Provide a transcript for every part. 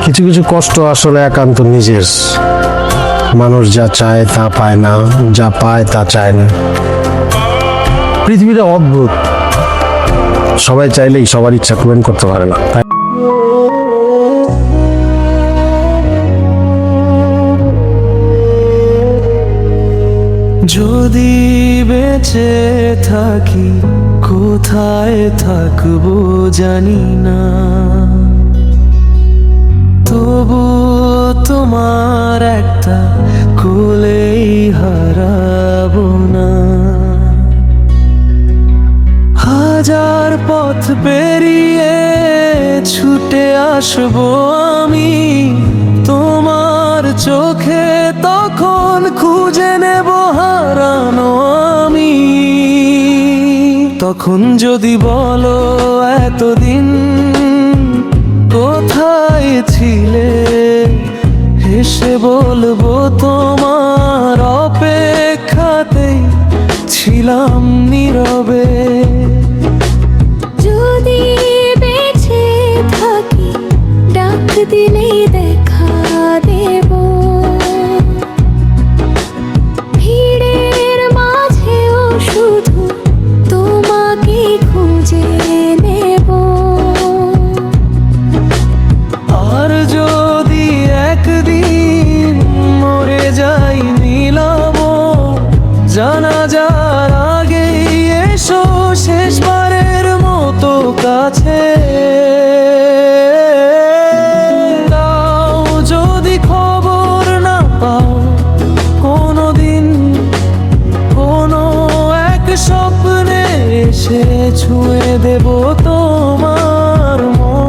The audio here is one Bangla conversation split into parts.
কিছু কিছু কষ্ট আসলে একান্ত নিজের। মানুষ যা চায় তা পায় না, যা পায় তা চায় না। পৃথিবীটা অদ্ভুত, সবাই চাইলেই সবার ইচ্ছা পূরণ করতে পারে না। তাই যদি বেঁচে থাকি কোথায় থাকবো জানি না, তবু তোমার একটা কোলেই হারাবো না। হাজার পথ পেরিয়ে ছুটে আসবো আমি তোমার চোখে, তখন খুঁজে নেব হারানো আমি। তখন যদি বলো এতদিন কোথায় ছিলে, হেসে বলবো তোমার অপেক্ষাতেই ছিলাম নীরবে। যদি বেঁচে থাকি ডাক দিলেই দেখা দেব, ভিড়ের মাঝেও শুধু তোমাকে খুঁজে নেব। আর যদি একদিন মরে যাই নিলাম জানাজার আগে, এসো শেষবারের মতো কাছে। তাও যদি খবর না পাও কোনোদিন, কোনো এক স্বপ্নে এসে ছুঁয়ে দেব তোমার মন।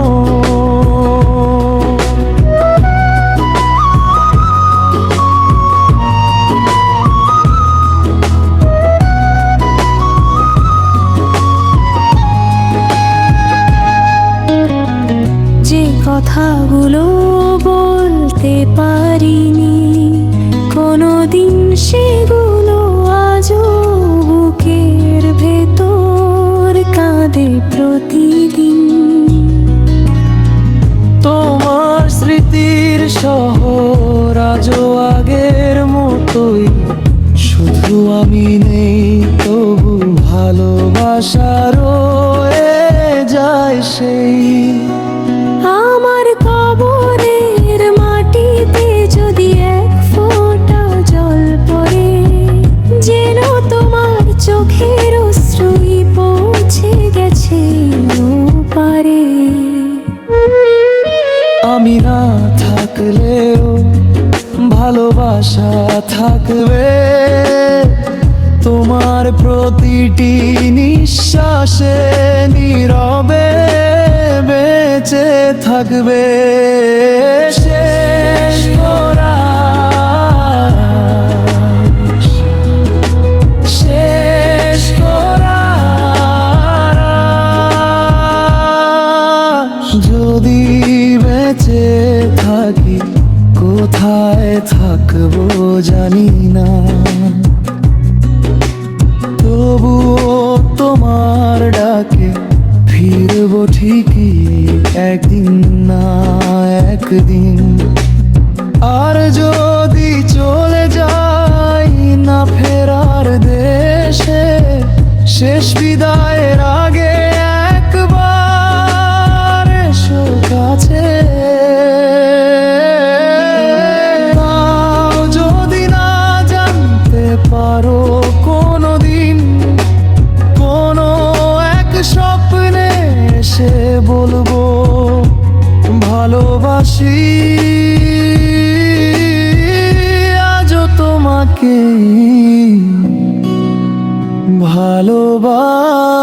যে কথাগুলো বলতে পারিনি কোনোদিন, সেগুলো আজও বুকের ভেতর কাঁদে প্রতিদিন। তোমার স্মৃতির শহর আজও আগের মতোই, শুধু আমি নেই তবু ভালোবাসা রয়ে যায় সেই। আমার কবরের মাটিতে যদি এক ফোঁটা জল পড়ে, যেন তোমার চোখের অশ্রুই পৌঁছে গেছে ওপারে। আমি না থাকলেও ভালোবাসা থাকবে, তোমার প্রতিটি নিঃশ্বাসে নীরবে বেঁচে থাকবে। শেষ কোরাস, শেষ কোরাস। যদি বেঁচে থাকি কোথায় থাকবো জানি না, তবুও তোমার ডাকে ফিরবো ঠিকই একদিন না একদিন। আর যদি চলে যাই না ফেরার দেশে, শেষ বিদায়ের আগে একবার এসো কাছে। তাও যদি না জানতে পারো কোনোদিন, কোনো এক স্বপ্নে এসে বলবো ভালোবাসি আজও তোমাকে, ভালোবাসি।